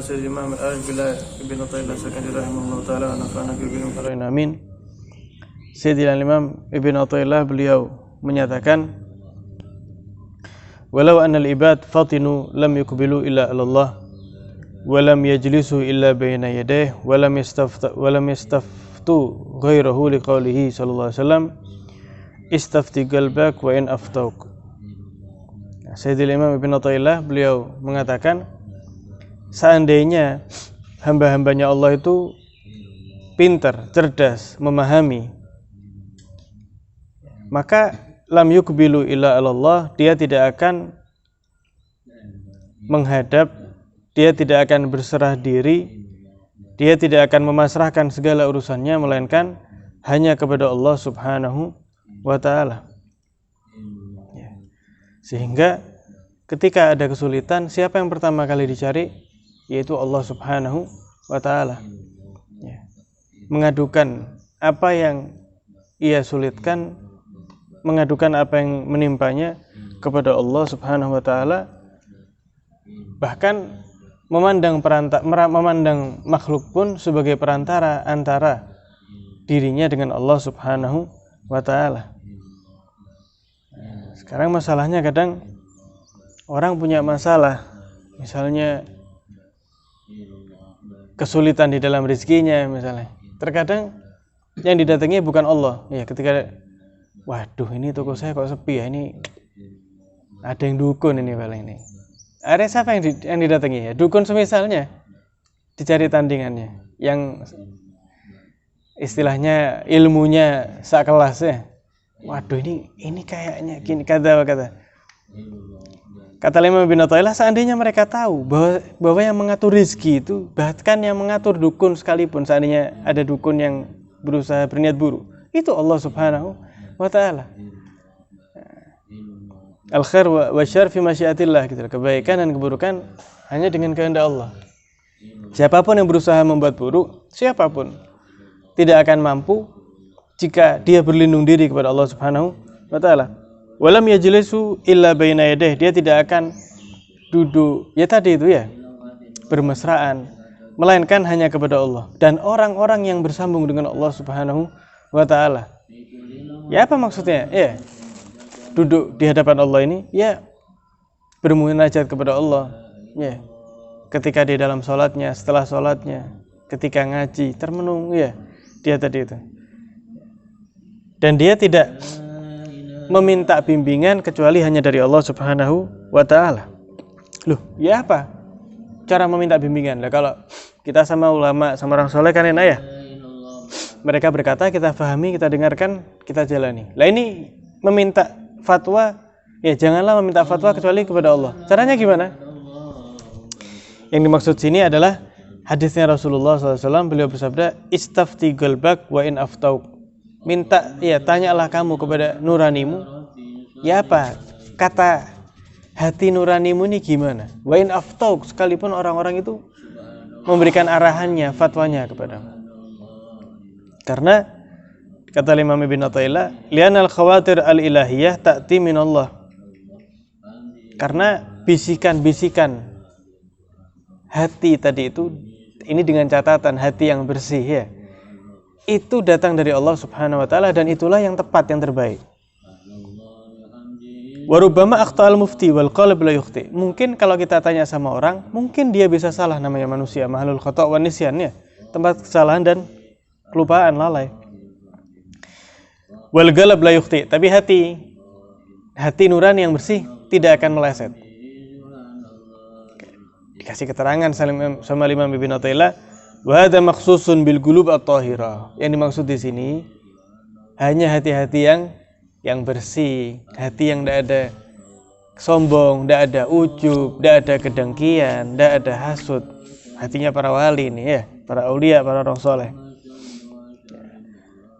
Sayyid Imam Al-Bila Ibn Athaillah Sakandari rahimahullah ta'ala wa nafa'ana bihi amin. Sayyidina Imam Ibn Athaillah beliau menyatakan, walau anna al-ibad fatinu lam yuqbilu illa Allah wa lam yajlisu illa baina yadayhi wa lam yastaftu ghairahu liqaulihi sallallahu alaihi wasallam istafti qalbak wa in aftauk. Sayyidina Imam Ibn Athaillah beliau mengatakan, seandainya hamba-hambanya Allah itu pintar, cerdas, memahami, maka lam yukbilu illa Allah, dia tidak akan menghadap, dia tidak akan berserah diri, dia tidak akan memasrahkan segala urusannya, melainkan hanya kepada Allah subhanahu wa ta'ala. Sehingga ketika ada kesulitan, siapa yang pertama kali dicari? Yaitu Allah subhanahu wa ta'ala. Mengadukan apa yang ia sulitkan, mengadukan apa yang menimpanya kepada Allah subhanahu wa ta'ala. Bahkan memandang makhluk pun sebagai perantara antara dirinya dengan Allah subhanahu wa ta'ala. Sekarang masalahnya, kadang orang punya masalah, misalnya kesulitan di dalam rezekinya misalnya. Terkadang yang didatangi bukan Allah. Ya, ketika waduh ini toko saya kok sepi ya, ini ada yang dukun ini paling ini. Ada siapa yang didatangi ya? Dukun semisalnya, dicari tandingannya yang istilahnya ilmunya sekelas ya. Waduh ini kayaknya gini kata. Kata Imam Ibn Athaillah, seandainya mereka tahu bahwa yang mengatur rezeki itu, bahkan yang mengatur dukun sekalipun, seandainya ada dukun yang berusaha berniat buruk, itu Allah subhanahu wa ta'ala. Al-khair wa syarr fi masyiatillah, gitu. Kebaikan dan keburukan hanya dengan kehendak Allah. Siapapun yang berusaha membuat buruk, siapapun tidak akan mampu jika dia berlindung diri kepada Allah subhanahu wa ta'ala. Walam yajlisu illa baina yadayhi, dia tidak akan duduk ya tadi itu ya, bermesraan, melainkan hanya kepada Allah dan orang-orang yang bersambung dengan Allah subhanahu wa ta'ala. Ya apa maksudnya? Ya, duduk di hadapan Allah ini, ya bermunajat kepada Allah, ya ketika di dalam sholatnya, setelah sholatnya, ketika ngaji, termenung, ya dia tadi itu. Dan dia tidak meminta bimbingan kecuali hanya dari Allah subhanahu wa ta'ala. Loh, ya apa cara meminta bimbingan? Lah kalau kita sama ulama, sama orang soleh kan enak ya. Mereka berkata, kita pahami, kita dengarkan, kita jalani. Lah ini meminta fatwa, ya janganlah meminta fatwa kecuali kepada Allah. Caranya gimana? Yang dimaksud sini adalah hadisnya Rasulullah SAW, beliau bersabda, istafti qalbak wa in aftauk. Minta, ya tanyalah kamu kepada nuranimu, ya apa kata hati nuranimu ini gimana? Wa in aftauk, sekalipun orang-orang itu memberikan arahannya, fatwanya kepadamu. Karena kata Imam Ibn Athaillah, li'anal khawatir al-ilahiyah ta'ti min Allah. Karena bisikan-bisikan hati tadi itu, ini dengan catatan hati yang bersih ya, itu datang dari Allah subhanahu wa ta'ala, dan itulah yang tepat, yang terbaik. Warubbama akhta'al mufti wal qalb la yukhti. Mungkin kalau kita tanya sama orang, mungkin dia bisa salah, namanya manusia, mahlul khata' wa nisyan ya, tempat kesalahan dan kelupaan, lalai. Wal qalb la yukhti, tapi hati nurani yang bersih tidak akan meleset. Dikasih keterangan sama Imam Ibn Athaillah, wa hadza makhsusun bil qulub at-tahirah. Yang dimaksud di sini hanya hati-hati yang bersih, hati yang tidak ada sombong, tidak ada ujub, tidak ada kedengkian, tidak ada hasud. Hatinya para wali ini ya, para aulia, para orang soleh.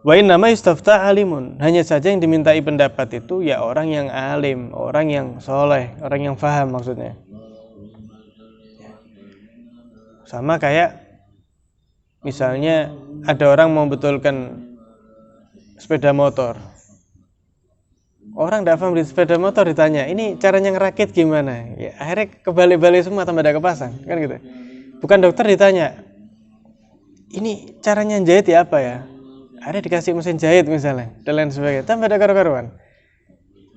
Wa inna ma yustaftah alimun, hanya saja yang dimintai pendapat itu ya orang yang alim, orang yang soleh, orang yang faham maksudnya. Sama kayak misalnya ada orang mau betulkan sepeda motor. Orang tidak paham di sepeda motor, ditanya, ini caranya ngerakit gimana? Ya, akhirnya kebalik-balik semua, tambah ada kepasang, kan gitu. Bukan dokter ditanya, ini caranya jahit ya apa ya? Ada dikasih mesin jahit misalnya, dan lain sebagainya. Tanpa ada karu-karuan.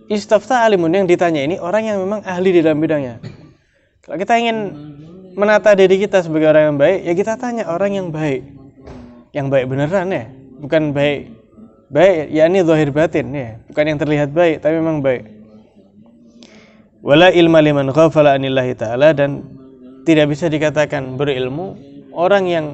Istafta alimun, yang ditanya ini orang yang memang ahli di dalam bidangnya. Kalau kita ingin menata diri kita sebagai orang yang baik, ya kita tanya orang yang baik. Yang baik beneran ya, bukan baik yakni zahir batin ya, bukan yang terlihat baik tapi memang baik. Wala ilma liman ghafala anillahi ta'ala, dan tidak bisa dikatakan berilmu orang yang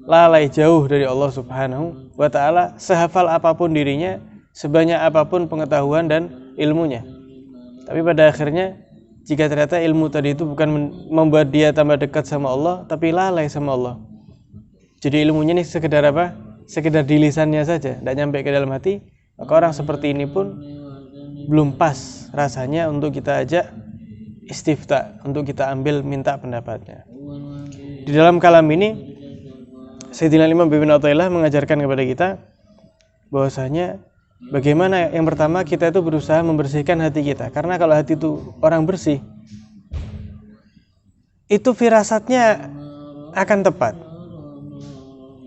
lalai jauh dari Allah Subhanahu wa ta'ala, sehafal apapun dirinya, sebanyak apapun pengetahuan dan ilmunya. Tapi pada akhirnya jika ternyata ilmu tadi itu bukan membuat dia tambah dekat sama Allah, tapi lalai sama Allah. Jadi ilmunya ini sekedar apa? Sekedar di lisannya saja, tidak nyampe ke dalam hati. Maka orang seperti ini pun belum pas rasanya untuk kita ajak istifta, untuk kita ambil minta pendapatnya. Di dalam kalam ini Sayyidina Imam bin Athaillah mengajarkan kepada kita bahwasanya bagaimana yang pertama kita itu berusaha membersihkan hati kita. Karena kalau hati itu orang bersih, itu firasatnya akan tepat.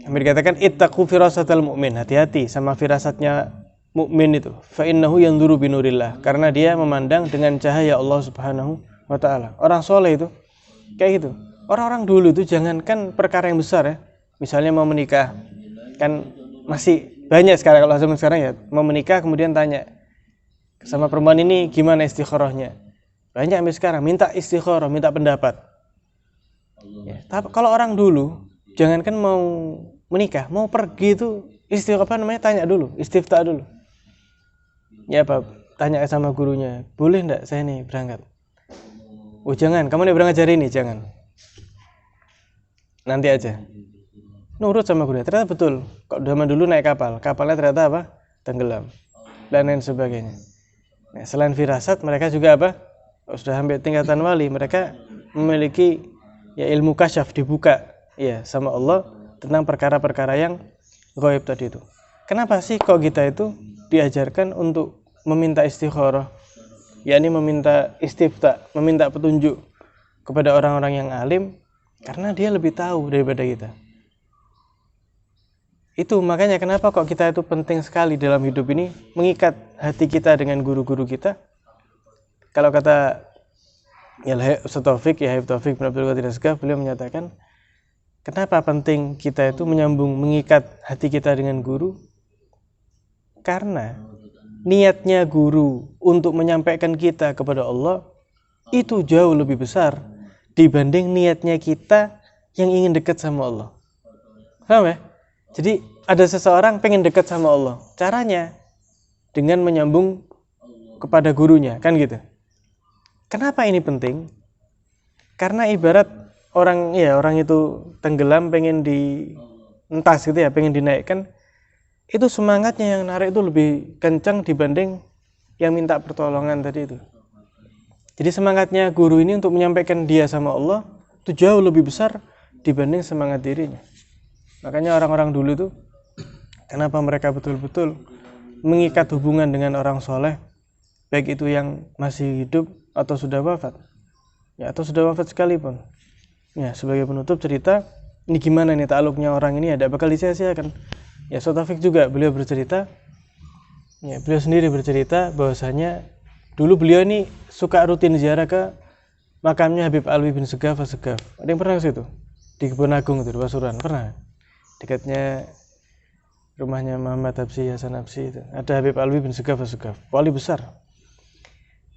Kami dikatakan ittaqu firasatal mu'min, hati-hati sama firasatnya mukmin itu. Fa innahu yanzuru binurillah, karena dia memandang dengan cahaya Allah Subhanahu wa taala. Orang soleh itu kayak gitu. Orang-orang dulu itu jangankan perkara yang besar ya. Misalnya mau menikah, kan masih banyak sekarang kalau zaman sekarang ya, mau menikah kemudian tanya sama perempuan ini gimana istikharahnya. Banyak sampai sekarang minta istikharah, minta pendapat. Ya, tapi kalau orang dulu jangankan mau menikah, mau pergi itu tanya dulu, istifta dulu. Ya Pak, tanya sama gurunya, boleh enggak saya nih berangkat? Oh jangan, kamu nih berangkat hari ini, jangan. Nanti aja. Nurut sama gurunya, ternyata betul. Kok zaman dulu naik kapal, kapalnya ternyata apa? Tenggelam. Dan lain sebagainya. Nah, selain firasat, mereka juga apa? Sudah sampai tingkatan wali, mereka memiliki ya ilmu kasyaf, dibuka ya sama Allah tentang perkara-perkara yang ghaib tadi itu. Kenapa sih kok kita itu diajarkan untuk meminta istikharah, yakni meminta istifta, meminta petunjuk kepada orang-orang yang alim, karena dia lebih tahu daripada kita. Itu makanya kenapa kok kita itu penting sekali dalam hidup ini mengikat hati kita dengan guru-guru kita. Kalau kata ya Ustaz Taufik, ya Habib Taufik bin Abdul Qadir Asgaf, beliau menyatakan kenapa penting kita itu mengikat hati kita dengan guru? Karena niatnya guru untuk menyampaikan kita kepada Allah itu jauh lebih besar dibanding niatnya kita yang ingin dekat sama Allah. Paham ya? Jadi ada seseorang pengen dekat sama Allah. Caranya dengan menyambung kepada gurunya, kan gitu. Kenapa ini penting? Karena ibarat orang itu tenggelam pengen dientas gitu ya, pengen dinaikkan. Itu semangatnya yang narik itu lebih kencang dibanding yang minta pertolongan tadi itu. Jadi semangatnya guru ini untuk menyampaikan dia sama Allah itu jauh lebih besar dibanding semangat dirinya. Makanya orang-orang dulu itu kenapa mereka betul-betul mengikat hubungan dengan orang soleh, baik itu yang masih hidup atau sudah wafat, ya atau sudah wafat sekalipun. Ya sebagai penutup cerita, ini gimana nih ta'aluknya orang ini, ada bakal disia-siakan. Ya Ustaz Taufik juga beliau bercerita, ya beliau sendiri bercerita bahwasanya dulu beliau ini suka rutin ziarah ke makamnya Habib Alwi bin Segaf As-Segaf. Ada yang pernah ke situ? Di Kebun Agung itu, di Pasuruan, pernah? Dekatnya rumahnya Muhammad Habsyi Hasan Habsyi itu. Ada Habib Alwi bin Segaf As-Segaf, wali besar.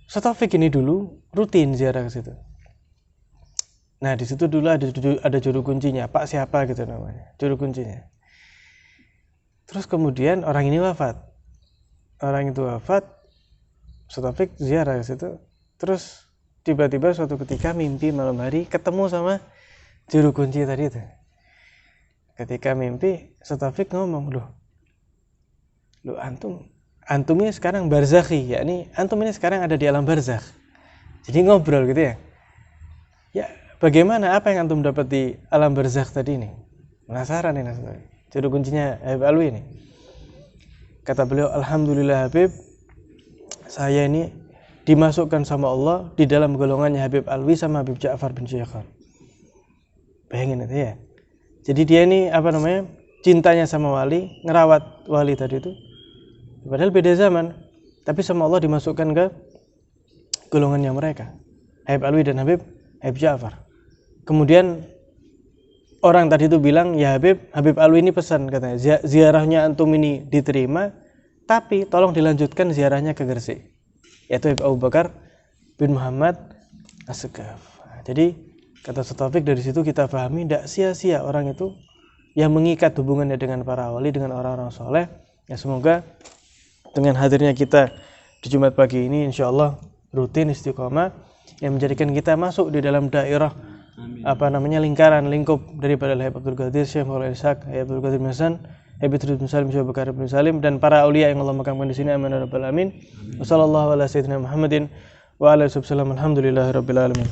Ustaz Taufik ini dulu rutin ziarah ke situ. Nah, di situ dulu ada juru kuncinya, Pak siapa gitu namanya, juru kuncinya. Terus kemudian orang ini wafat. Orang itu wafat, Ustaz Taufik ziarah ke situ. Terus tiba-tiba suatu ketika mimpi malam hari ketemu sama juru kunci tadi itu. Ketika mimpi, Ustaz Taufik ngomong, loh antum ini sekarang barzakhi, yakni antum ini sekarang ada di alam barzakh. Jadi ngobrol gitu ya. Ya, bagaimana, apa yang antum dapat di alam barzakh tadi ini? Penasaran ini Ustaz. Juru kuncinya Habib Alwi ini. Kata beliau, alhamdulillah Habib, saya ini dimasukkan sama Allah di dalam golongannya Habib Alwi sama Habib Ja'far bin Syekhar. Bayangin itu ya. Jadi dia ini cintanya sama wali, ngerawat wali tadi itu. Padahal beda zaman, tapi sama Allah dimasukkan ke golongannya mereka. Habib Alwi dan Habib Ja'far. Kemudian orang tadi itu bilang, ya Habib Alwi ini pesan katanya, ziarahnya antum ini diterima, tapi tolong dilanjutkan ziarahnya ke Gresik, yaitu Habib Abu Bakar bin Muhammad As-Segaf. Jadi kata Ustaz Taufik, dari situ kita pahami tidak sia-sia orang itu yang mengikat hubungannya dengan para wali, dengan orang-orang soleh. Ya semoga dengan hadirnya kita di Jumat pagi ini, insya Allah rutin istiqomah yang menjadikan kita masuk di dalam daerah lingkaran lingkup daripada Habib Abdul Qadir Syekh Maulana Ishaq, Habib Abdul Qadir bin Hasan, Habib Idris bin Salim, Syekh Bakar bin Salim, dan para aulia yang Allah makamkan di sini. Amin ya rabbal alamin. Wassallallahu ala sayyidina Muhammadin wa ala alihi wasallam. Alhamdulillahirabbil alamin.